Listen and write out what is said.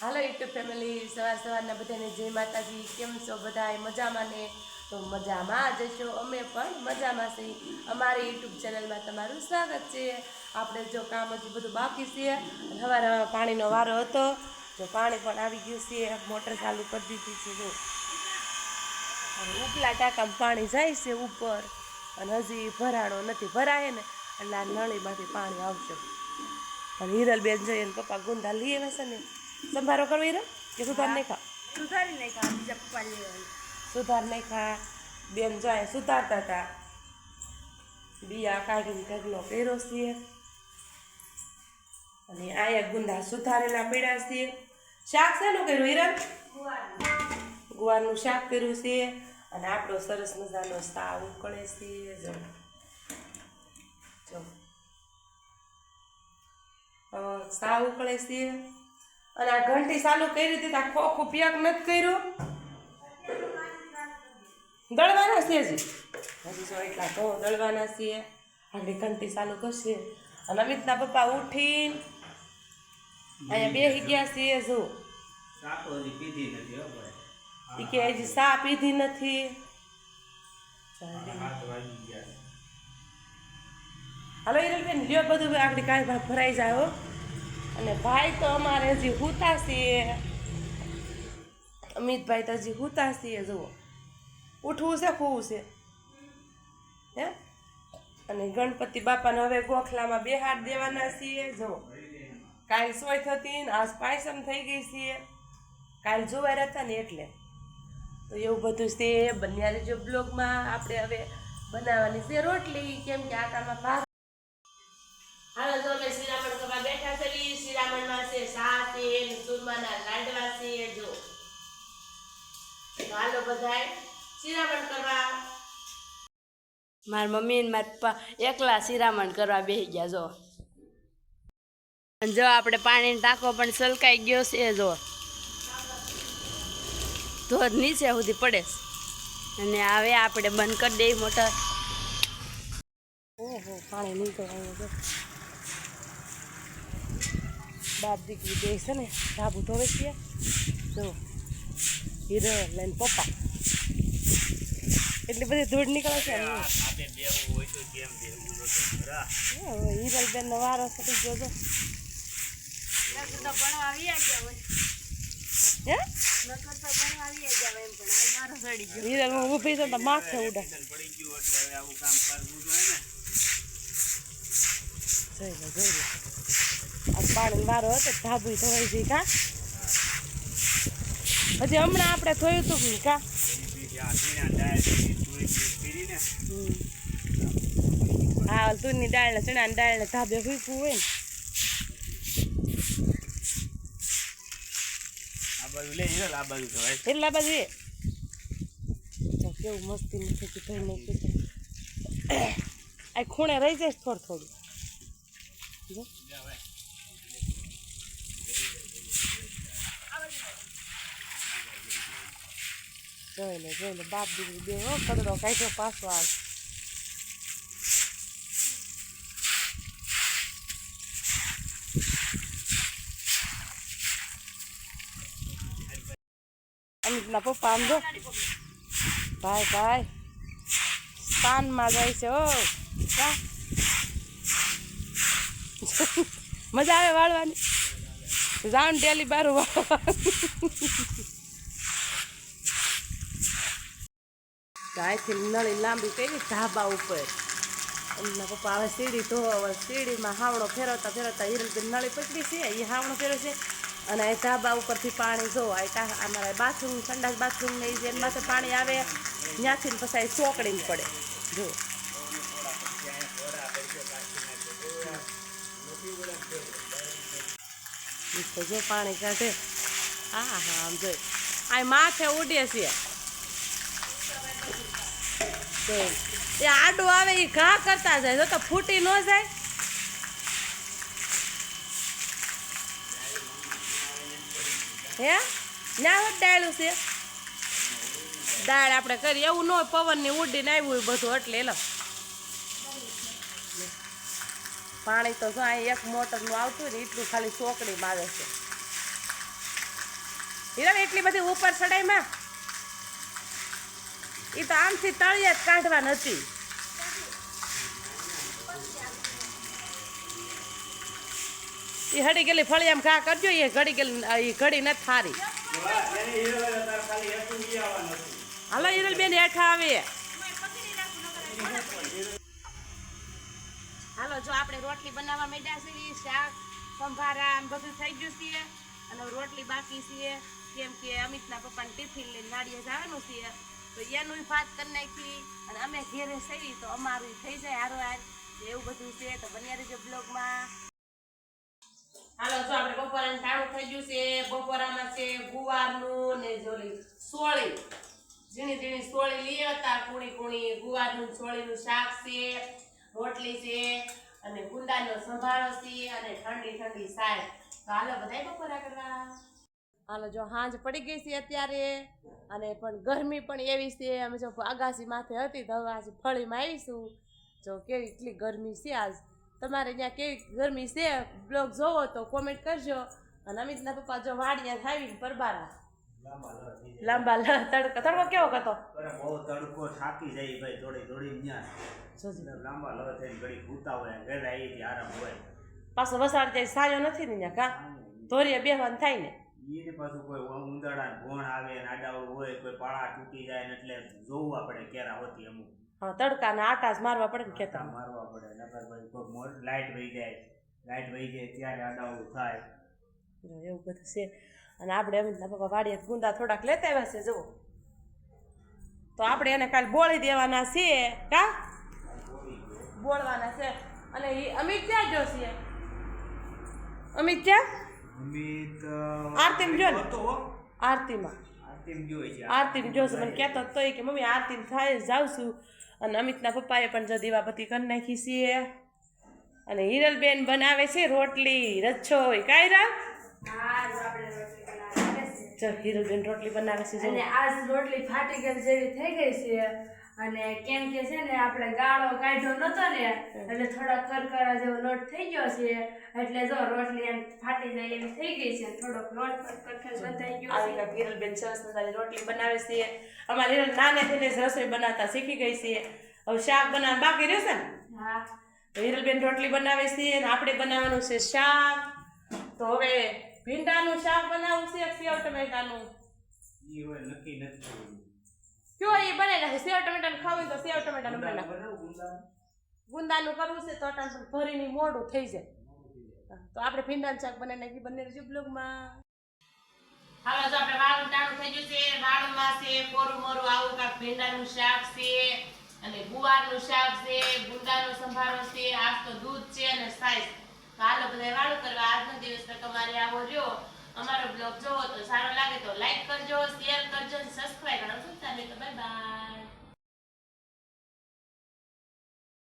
હાલો YouTube family, સવારના બધાને જય માતાજી। કેમ છો બધા? મજામાં ને? તો મજામાં જશો, અમે પણ મજામાં છીએ। અમારી યુટ્યુબ ચેનલમાં તમારું સ્વાગત છે। આપણે જો કામ હજી બધું બાકી છે। સવારે પાણીનો વારો હતો, જો પાણી પણ આવી ગયું છે, મોટર ચાલુ કરી દીધી છે। જો ઉપલા ટાંકામાં પાણી જાય છે ઉપર, અને હજી ભરાણો નથી, ભરાય ને એટલે આ નળીમાંથી પાણી આવશે। અને હિરલબેન જોઈએ ને પપ્પા ગુંદા લઈ આવે છે ને, સંભારો કરવો હિરલ કે સુધાર નહીં ખા? સુધારી નહીં ખા, બીજા પપ્પા લેવાય સુધાર નહીં ખા। બેન જાય સુધારતા હતા, બિયા કાઢીને ઢગલો કર્યો છે, અને આયા ગુંદા સુધારેલા પડ્યા છે। શાક શેનું કર્યું હિરલ? ગુવારનું શાક કર્યું છે। અને આપણો સરસ મજાનો સાવ ઉકળે છે। જો જો સાવ ઉકળે છે। અને આ ઘંટી ચાલુ કરી હતી, આ ખોખું પેક નથી કર્યું, દળવાના છે હજી જો એટલા તો દળવાના છે। આગળ ઘંટી ચાલુ કરશે, અને અમિતના પપ્પા ઉઠીને અહીંયા બેસી ગયા છે। જો એ કે હજી ચા પીધી નથી। હાલો હિરલબેન, લ્યો બધું આગળ કાંઈ ભરાઈ જાય હો। અને ભાઈ તો અમારે હજી હુતા છે, અમિતભાઈ તો હજી હુતા છે। જુઓ ઉઠવું છે, ખોવું છે હે? અને ગણપતિ બાપાને હવે ગોખલામાં બેહાડ દેવાના છીએ। જુઓ કાલ સોય થતી ને આજ પાયસમ થઈ ગઈ છે, કાલ જુવાર હતા ને એટલે તો એવું બધું છે। બન્યા રહેજો બ્લોગમાં। આપણે હવે બનાવવાની છે રોટલી, કેમ કે આટામાં ભાગ હાલો તો અમે શિરામણ કરવા બેઠા છીએ। શિરામણમાં છે શાક છે, ચૂરમાના લાડવા છે। જો હાલો બધાય શિરામણ કરવા। મારી મમ્મી ને મારા પપ્પા એકલા શિરામણ કરવા બેસી ગયા। જો જો આપણે પાણીનો ટાંકો પણ સલકાઈ ગયો છે। જો ધોધ નીચે સુધી પડે, અને હવે આપણે બંધ કરી દઈએ મોટર। ઓહો, પાણી નીકળવાનું બાપ દીકરી બે છે ને ધાબુ ધોવે છે। જો હિરલ લઈને પપ્પા એટલી બધી ધૂળ નીકળે છે। હિરલબેન નો વારો થઈ ગયો। જો હિરલ હું ઊભી છું તો માથે ઉડે। જોઈ લો આ પાણી વારો હતો, ધાબુ ધોવાઈ જઈ કા? હજી હમણાં આપણે થયું હતું ને કા? હા, તુરની દાળ ને ચણાની દાળ ને ધાબે ફૂકવું હોય ને એટલા બાજુ એ કેવું મસ્તી નથી ધોઈ નાખ્યું। આ ખૂણે રહી જાય થોડું થોડું। જોઈ લે બાપ દીકરી બે હો કદરો કાઢ્યો પાછો આવે। અમિતના પપ્પા આમ જો ભાઈ પાનમાં જાય છે। ઓ મજા આવે વાળવાની? જાઉં ડેલી બારું વાળવા। અહીંથી નળી લાંબી કરી ધાબા ઉપર, એમના પપ્પા હવે સીડી ધોવા, સીડીમાં હાવણો ફેરવતા ફેરવતા હિરલબેન નળી પકડી છે, એ હાવણો ફેરવે છે। અને એ ધાબા ઉપરથી પાણી જો અમારા બાથરૂમ, સંડાસ બાથરૂમ ને જેમાંથી પાણી આવે ત્યાંથી પછી ચોકડીને પડે। જો જો પાણી કાઢે, હા હા આમ જોઈ આ માથે ઉડે છે। એ આડું આવે એ ઘા કરતા જાય, જો તો ફૂટી ન જાય। હે ના હોત ડાળું છે, દાળ આપણે કરીએ એવું ન હોય, પવનની ઉડીને આવ્યું હોય બધું એટલે લો પાણી તો જો અહીં એક મોટરનું આવતું હોય ને એટલું ખાલી ચોકડીમાં આવે છે। હીરા એટલી બધી ઉપર ચડાઈમાં એ તો આમથી તળિયે જ કાઢવા નથી. એ હડી ગયેલી ફળી આમ ઘા કરજો. એ ઘડી ગયેલી એ ઘડી નથી થારી. હાલો હિરલ બેન હેઠા આવે. હાલો જો આપણે રોટલી બનાવવા માંડ્યા છીએ. શાક સંભારા આમ બધું થઈ ગયું છે અને રોટલી બાકી છે કેમ કે અમિતના પપ્પાને ટિફિન લઈને નાળિયેર જવાનું છે તો એનું ભાત કરી નાખી અને અમે ઘેરે સવી તો અમારું થઈ જાય હારો હાર એવું બધું છે. તો બન્યા રહેજો બ્લોગમાં. હાલો જો આપણે બપોરાનું ટાણું થઈ ગયું છે. બપોરામાં છે ગુવારનું ને જોલી સોળી ઝીણી ઝીણી સોળી લઈ હતા કુણી કુણી ગુવારનું સોળીનું શાક છે, રોટલી છે અને ગુંદાનો સંભારો છે અને ઠંડી ઠંડી સાય. તો હાલો બધાય બપોરા કરવા. હાલો જો હાંજ પડી ગઈ છે અત્યારે અને પણ ગરમી પણ એવી છે. અમે જો આગાસી માથે હતી તો હવે આજે ફળીમાં આવીશું. જો કેવી એટલી ગરમી છે આજ. તમારે ત્યાં કેવી ગરમી છે બ્લોગ જોવો તો કોમેન્ટ કરજો. અને અમિતના પપ્પા જો વાડિયા થાવીને પરબારા લાંબા તડકો કેવો હતો? બહુ તડકો થાકી જાય ભાઈ થોડી થોડી ત્યાં લાંબા લ થઈને ઘડી ભૂતા હોય ઘરે આવી આરામ હોય. પાછો વસાડ જાય સાયો નથી ને ત્યાં કા ધોરીએ બેહવાનું થાય ને. એને પાછું કોઈ ઉંદરડા ભોણ આવે ને આડાવડું હોય કોઈ પાળા તૂટી જાય ને એટલે જોવું આપણે કેરા હોતી અમુક. હા તડકાના આટા જ મારવા પડે ને ખેતર મારવા પડે નકર ભાઈ કોઈ લાઇટ વહી જાય ત્યારે આડાવડું થાય. એવું બધું છે. અને આપણે અમિતના પપ્પા વાડીએ ગુંદા થોડાક લેતા આવ્યા છે જુઓ તો આપણે એને કાલે બોળી દેવાના છીએ કા બોળવાના છે. અને એ અમિત ક્યાં જો છે? અમિત ક્યાં? અમિત આરતીમ જો ને આરતીમાં જોઈ છે આરતીમ જોશે મને કહેતો તો કે મમ્મી આરતીમ થાય જાઉં છું. અને અમિતના પપ્પાએ પણ જો દીવાબત્તી કરી નાખી છે. અને હિરલબેન બનાવે છે રોટલી રચ્છોઈ કાયરા. જો હિરલબેન રોટલી બનાવે છે અને આજ રોટલી ફાટી ગઈ જેવી થઈ ગઈ છે. અને કેમ કે છે ને આપણે ગાળો કાઢ્યો નતો ને એટલે થોડા કરકરા જેવો લોટ થઈ ગયો છે એટલે જો રોટલી એમ ફાટી જાય એવી થઈ ગઈ છે. થોડોક લોટ પર કઠણ બંધાઈ ગયો છે. હિરલબેન સરસ મજાની રોટલી બનાવે છે. અમારી હિરલ નાનેથી જ રસોઈ બનાવતા શીખી ગઈ છે. હવે શાક બનાવવાનું બાકી રહેશે ને. હા તો હિરલબેન રોટલી બનાવે છે અને આપણે બનાવવાનું છે શાક. તો હવે ભીંડાનું શાક બનાવવું છે સેવ ટમેટાનું ઈ હોય નક્કી નથી. કયો એ બનાવી નાખે. સેવ ટમેટાનું ખાવું હોય તો સેવ ટમેટાનું બનાવી નાખે. ગુંદાનું કરવું છે તો અટાણ ભરીને મોડું થઈ જાય. તો આપણે ભીંડાનું શાક બનાવી નાખી. બંને રજૂ બ્લોગમાં. હાલો તો આપણે વાળું ટાણું થઈ ગયું છે. વાળુંમાં છે કોરું મોરું આવું કાંક ભીંડાનું શાક છે અને ગુવારનું શાક છે, ગુંદાનો સંભારો છે, આજ તો દૂધ છે અને સાઈઝ. તો હાલો બધા વાળું કરવા. આજનો દિવસ તો તમારે આવો રહ્યો. અમારો બ્લોગ જોવો તો સારો લાગે તો લાઈક કરજો, શેર